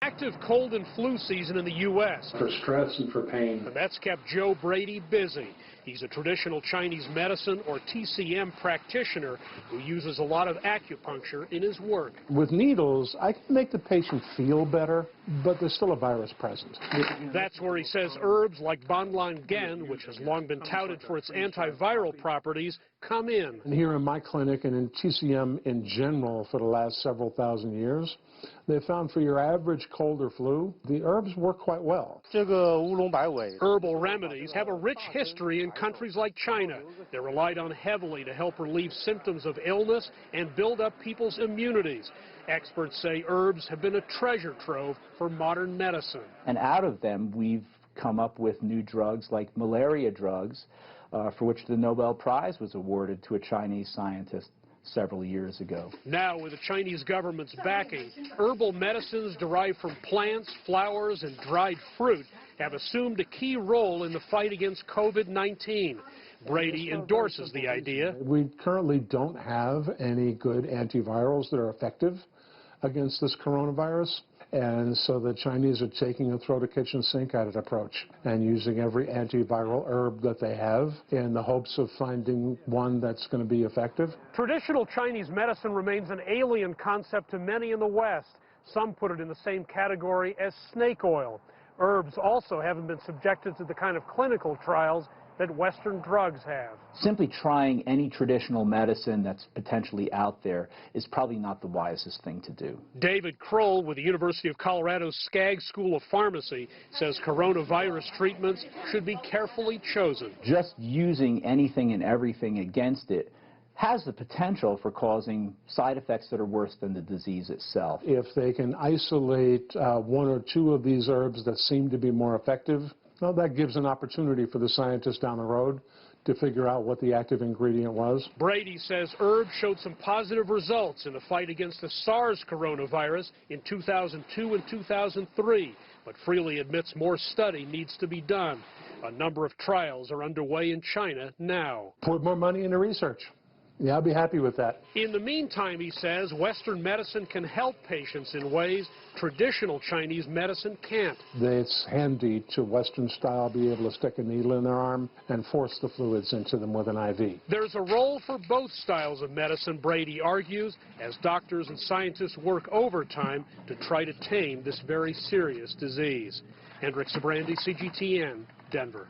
active cold and flu season in the U.S. For stress and for pain. And that's kept Joe Brady busy. He's a traditional Chinese medicine, or TCM, practitioner who uses a lot of acupuncture in his work. With needles, I can make the patient feel better, but there's still a virus present. That's where he says herbs like Banlan Gen, which has long been touted for its antiviral properties, come in. And here in my clinic and in TCM in general for the last several thousand years, they found for your average cold or flu, the herbs work quite well. Herbal remedies have a rich history in countries like China. They're relied on heavily to help relieve symptoms of illness and build up people's immunities. Experts say herbs have been a treasure trove for modern medicine. And out of them, we've come up with new drugs like malaria drugs, for which the Nobel Prize was awarded to a Chinese scientist several years ago. Now, with the Chinese government's backing, herbal medicines derived from plants, flowers, and dried fruit have assumed a key role in the fight against COVID-19. Brady endorses the idea. We currently don't have any good antivirals that are effective against this coronavirus. And so the Chinese are taking a throw-to-kitchen sink at it approach and using every antiviral herb that they have in the hopes of finding one that's going to be effective. Traditional Chinese medicine remains an alien concept to many in the West. Some put it in the same category as snake oil. Herbs also haven't been subjected to the kind of clinical trials that Western drugs have. Simply trying any traditional medicine that's potentially out there is probably not the wisest thing to do. David Kroll with the University of Colorado's Skaggs School of Pharmacy says coronavirus treatments should be carefully chosen. Just using anything and everything against it has the potential for causing side effects that are worse than the disease itself. If they can isolate one or two of these herbs that seem to be more effective, well, that gives an opportunity for the scientists down the road to figure out what the active ingredient was. Brady says herbs showed some positive results in the fight against the SARS coronavirus in 2002 and 2003, but freely admits more study needs to be done. A number of trials are underway in China now. Put more money into research. Yeah, I'll be happy with that. In the meantime, he says, Western medicine can help patients in ways traditional Chinese medicine can't. It's handy to Western style be able to stick a needle in their arm and force the fluids into them with an IV. There's a role for both styles of medicine, Brady argues, as doctors and scientists work overtime to try to tame this very serious disease. Hendrik Sabrandi, CGTN, Denver.